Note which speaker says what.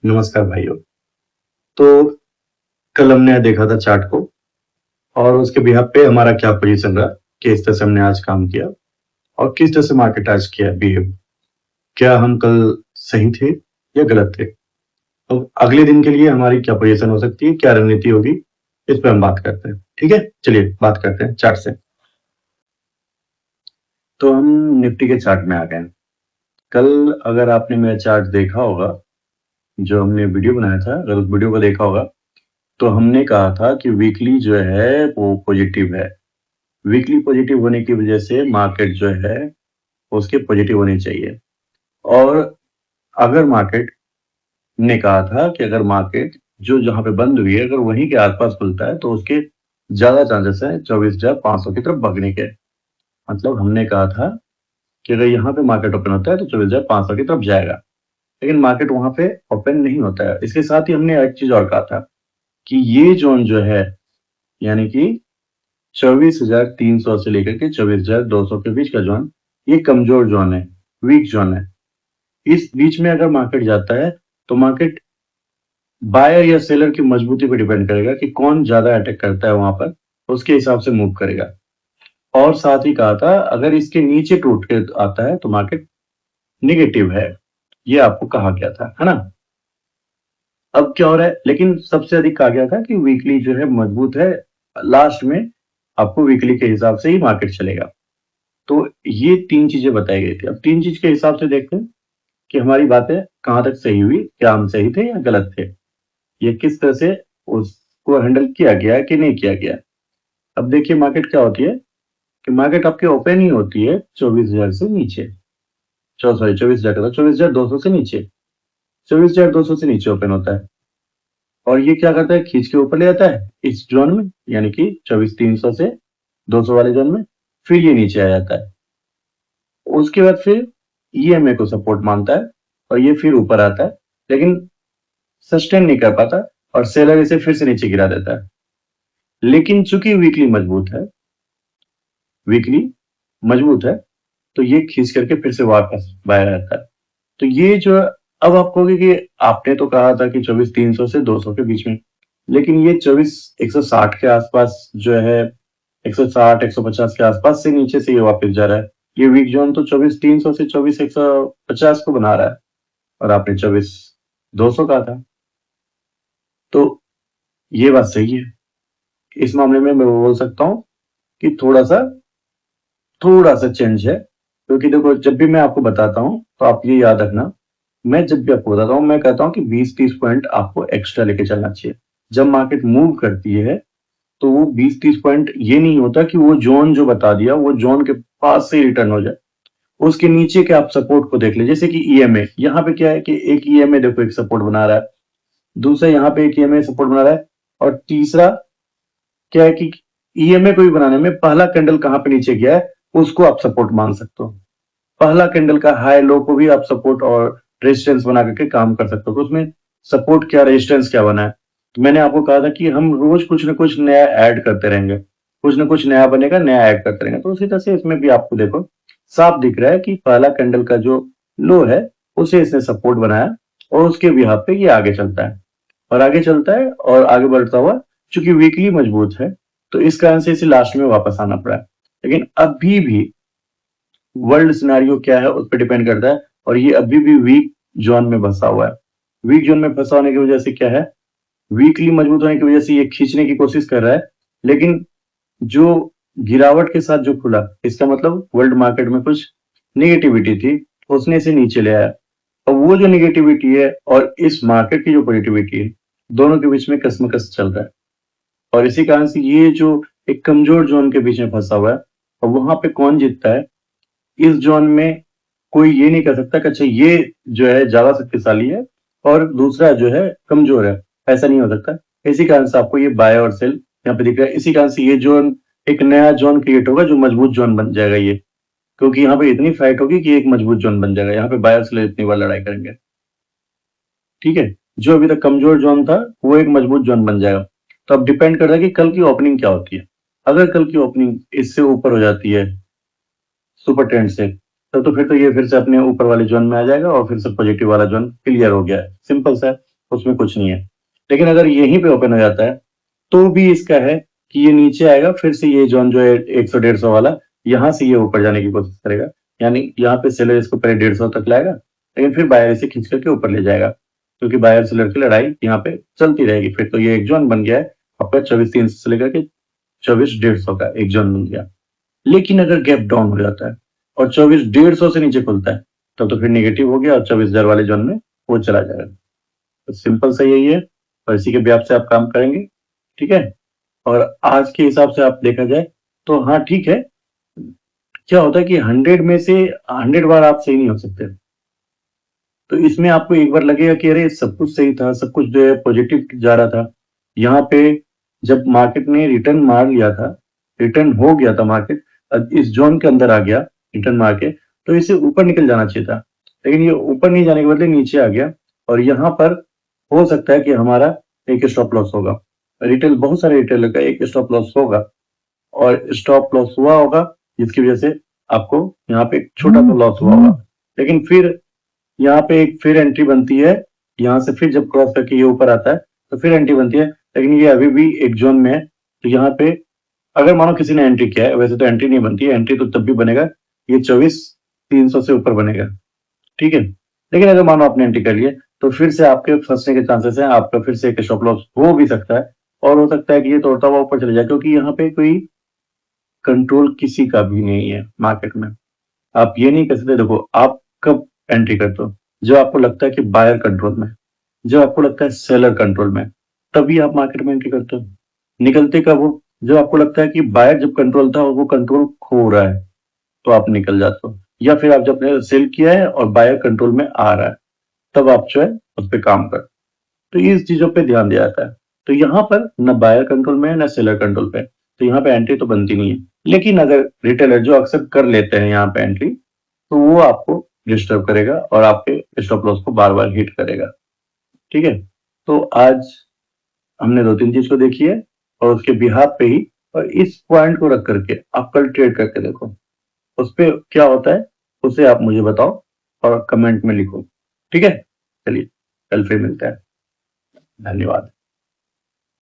Speaker 1: नमस्कार भाइयों। तो कल हमने देखा था चार्ट को और उसके बिहाफ पे हमारा क्या पोजीशन रहा, किस तरह से हमने आज काम किया और किस तरह से मार्केट आज किया बिहेव। क्या हम कल सही थे या गलत थे? तो अगले दिन के लिए हमारी क्या पोजीशन हो सकती है, क्या रणनीति होगी, इस पे हम बात करते हैं। ठीक है, चलिए बात करते हैं चार्ट से। तो हम निफ्टी के चार्ट में आ गए। कल अगर आपने मेरा चार्ट देखा होगा, जो हमने वीडियो बनाया था, अगर उस वीडियो को देखा होगा तो हमने कहा था कि वीकली जो है वो पॉजिटिव है। वीकली पॉजिटिव होने की वजह से मार्केट जो है उसके पॉजिटिव होनी चाहिए। और अगर मार्केट ने कहा था कि अगर मार्केट जो जहां पे बंद हुई है अगर वहीं के आसपास खुलता है तो उसके ज्यादा चांसेस है 24,500 की तरफ भागने के। मतलब हमने कहा था कि अगर यहाँ पे मार्केट ओपन होता है तो 24,500 की तरफ जाएगा, लेकिन मार्केट वहां पे ओपन नहीं होता है। इसके साथ ही हमने एक चीज और कहा था कि ये जोन जो है, यानी कि 24,300 से लेकर के 24,200 के बीच का जोन, ये कमजोर जोन है, वीक जोन है। इस बीच में अगर मार्केट जाता है तो मार्केट बायर या सेलर की मजबूती पर डिपेंड करेगा कि कौन ज्यादा अटैक करता है वहां पर, उसके हिसाब से मूव करेगा। और साथ ही कहा था अगर इसके नीचे टूट के आता है तो मार्केट निगेटिव है, ये आपको कहा गया था, है ना। अब क्या हो रहा है, लेकिन सबसे अधिक कहा गया था कि वीकली जो है मजबूत है। लास्ट में आपको वीकली के हिसाब से ही मार्केट चलेगा। तो ये तीन चीजें बताई गई थी। अब तीन चीज के हिसाब से देखते हैं कि हमारी बातें कहां तक सही हुई, क्या हम सही थे या गलत थे, ये किस तरह से उसको हैंडल किया गया है कि नहीं किया गया। अब देखिए मार्केट क्या होती है कि मार्केट आपकी ओपन ही होती है 24,000 से नीचे, 24,000 24,200 से नीचे, 24,200 से नीचे ओपन होता है। और ये क्या करता है, खींच के ऊपर ले जाता है इस जोन में, यानी कि 24,300 से 200 वाले जोन में, फिर ये नीचे आ जाता है। उसके बाद फिर ईएमए को सपोर्ट मानता है और ये फिर ऊपर आता है, लेकिन सस्टेन नहीं कर पाता और सेलर इसे फिर से नीचे गिरा देता है। लेकिन चूंकि वीकली मजबूत है, वीकली मजबूत है, तो ये खींच करके फिर से वापस बाहर आता है। तो ये जो, अब आप कहोगे कि आपने तो कहा था कि 24,300 से 200 के बीच में, लेकिन ये 24,160 के आसपास जो है, 160 150 के आसपास से नीचे से ये वापस जा रहा है। ये वीक जोन तो 24,300 से 24,150 को बना रहा है और आपने 24,200 कहा था। तो ये बात सही है। इस मामले में मैं बोल सकता हूं कि थोड़ा सा चेंज है, क्योंकि देखो जब भी मैं आपको बताता हूं तो आप ये याद रखना, मैं जब भी आपको बताता हूं मैं कहता हूं कि 20-30 पॉइंट आपको एक्स्ट्रा लेके चलना चाहिए। जब मार्केट मूव करती है तो वो 20-30 पॉइंट ये नहीं होता कि वो जोन जो बता दिया वो जोन के पास से रिटर्न हो जाए। उसके नीचे के आप सपोर्ट को देख ले, जैसे कि ईएमए, यहाँ पे क्या है कि एक ईएमए देखो एक सपोर्ट बना रहा है, दूसरा यहाँ पे एक ईएमए सपोर्ट बना रहा है, और तीसरा क्या है कि ईएमए को भी बनाने में पहला कैंडल कहाँ पे नीचे गया है उसको आप सपोर्ट मान सकते हो। पहला कैंडल का हाई लो को भी आप सपोर्ट और रेजिस्टेंस बना करके काम कर सकते हो। तो उसमें सपोर्ट क्या रेजिस्टेंस क्या बना है, तो मैंने आपको कहा था कि हम रोज कुछ ना कुछ नया ऐड करते रहेंगे, कुछ ना कुछ नया बनेगा, नया ऐड करते रहेंगे। तो उसी तरह से इसमें भी आपको देखो साफ दिख रहा है कि पहला कैंडल का जो लो है उसे इसने सपोर्ट बनाया और उसके बिहाफ पे ये आगे चलता है और आगे चलता है और आगे बढ़ता हुआ, चूंकि वीकली मजबूत है तो इस कारण से इसे लास्ट में वापस आना पड़ा है। लेकिन अभी भी वर्ल्ड सिनारियो क्या है उस पर डिपेंड करता है, और ये अभी भी वीक जोन में फंसा हुआ है। वीक जोन में फंसा होने की वजह से क्या है, वीकली मजबूत होने की वजह से ये खींचने की कोशिश कर रहा है, लेकिन जो गिरावट के साथ जो खुला, इसका मतलब वर्ल्ड मार्केट में कुछ निगेटिविटी थी, उसने इसे नीचे ले आया। और वो जो निगेटिविटी है और इस मार्केट की जो पॉजिटिविटी है, दोनों के बीच में कसमकस चल रहा है। और इसी कारण से ये जो एक कमजोर जोन के बीच में फंसा हुआ है, और वहां पे कौन जीतता है, इस जोन में कोई ये नहीं कर सकता कि अच्छा ये जो है ज्यादा शक्तिशाली है और दूसरा जो है कमजोर है, ऐसा नहीं हो सकता। इसी कारण से आपको ये बाय और सेल यहाँ पे दिख रहा है। इसी कारण से ये जोन, एक नया जोन क्रिएट होगा जो मजबूत जोन बन जाएगा ये, क्योंकि यहाँ पे इतनी फाइट होगी कि एक मजबूत जोन बन जाएगा। यहाँ पे बाय और सेल इतनी बार लड़ाई करेंगे, ठीक है। जो अभी तक कमजोर जोन था वो एक मजबूत जोन बन जाएगा। तो अब डिपेंड करता है कि कल की ओपनिंग क्या होती है। अगर कल की ओपनिंग इससे ऊपर हो जाती है सुपर ट्रेंड से, तब तो फिर तो ये फिर से अपने ऊपर वाले जोन में आ जाएगा और फिर से पॉजिटिव वाला जोन क्लियर हो गया है, सिंपल सा है। उसमें कुछ नहीं है। लेकिन अगर यहीं पे ओपन हो जाता है तो भी इसका है कि ये नीचे आएगा, फिर से ये जोन जो है 100-150 वाला, यहाँ से ये ऊपर जाने की कोशिश करेगा। यानी यहाँ पे सेलर इसको पहले 150 तक लाएगा, लेकिन फिर बायर इसे खींच करके ऊपर ले जाएगा, क्योंकि बायर सेलर की लड़ाई यहाँ पे चलती रहेगी। फिर तो ये एक जोन बन गया है आपका 24,300 से लेकर के 24,150 का एक जोन बन गया। लेकिन अगर गैप डाउन हो जाता है और 24,150 से नीचे खुलता है, तब तो फिर नेगेटिव हो गया और 24,000 वाले जोन में वो चला जाएगा। तो सिंपल सा यही है, और इसी के ब्याज से आप काम करेंगे, ठीक है। और आज के हिसाब से आप देखा जाए तो हाँ ठीक है, क्या होता है कि 100 में से 100 बार आप सही नहीं हो सकते। तो इसमें आपको एक बार लगेगा कि अरे सब कुछ सही था, सब कुछ जो है पॉजिटिव जा रहा था। यहाँ पे जब मार्केट ने रिटर्न मार लिया था, रिटर्न हो गया था मार्केट, इस जोन के अंदर आ गया रिटर्न मार के, तो इसे ऊपर निकल जाना चाहिए था। लेकिन ये ऊपर नहीं जाने के बदले नीचे आ गया, और यहाँ पर हो सकता है कि हमारा एक स्टॉप लॉस होगा। रिटेल, बहुत सारे रिटेलर का एक स्टॉप लॉस होगा, और स्टॉप लॉस हुआ होगा, जिसकी वजह से आपको यहाँ पे एक छोटा सा लॉस हुआ होगा। लेकिन फिर यहाँ पे एक फिर एंट्री बनती है, यहाँ से फिर जब क्रॉस करके ये ऊपर आता है तो फिर एंट्री बनती है, लेकिन ये अभी भी एक जोन में है। तो यहाँ पे अगर मानो किसी ने एंट्री किया है, वैसे तो एंट्री नहीं बनती है, एंट्री तो तब भी बनेगा ये 24,300 से ऊपर बनेगा, ठीक है। लेकिन अगर मानो आपने एंट्री कर लिया, तो फिर से आपके फंसने के चांसेस है, आपका फिर से एक स्टॉप लॉस हो भी सकता है, और हो सकता है कि ये तोड़ता हुआ ऊपर चले जाए, क्योंकि यहाँ पे कोई कंट्रोल किसी का भी नहीं है मार्केट में। आप ये नहीं कर सकते। देखो, आप कब एंट्री करते हो? जब आपको लगता है कि बायर कंट्रोल में, जब आपको लगता है सेलर कंट्रोल में, तभी आप मार्केट में एंट्री करते हो। निकलते कब हो? जब आपको लगता है कि बायर जब कंट्रोल था और वो कंट्रोल खो रहा है, तो आप निकल जाते हो। या फिर आप जब सेल किया है और बायर कंट्रोल में आ रहा है, तब आप जो है उस पर काम कर। तो इस चीजों पे ध्यान दिया जाता है। तो यहाँ पर न बायर कंट्रोल में है न सेलर कंट्रोल पे, तो यहाँ पे एंट्री तो बनती नहीं है। लेकिन अगर रिटेलर जो अक्सर कर लेते हैं यहाँ पे एंट्री, तो वो आपको डिस्टर्ब करेगा और आपके स्टॉप लॉस को बार बार हिट करेगा, ठीक है। तो आज हमने 2-3 चीज को देखी है, और उसके बिहाफ पे ही, और इस पॉइंट को रख करके आप कल ट्रेड करके देखो, उस पे क्या होता है उसे आप मुझे बताओ और कमेंट में लिखो, ठीक है। चलिए, कल फिर मिलते हैं। धन्यवाद।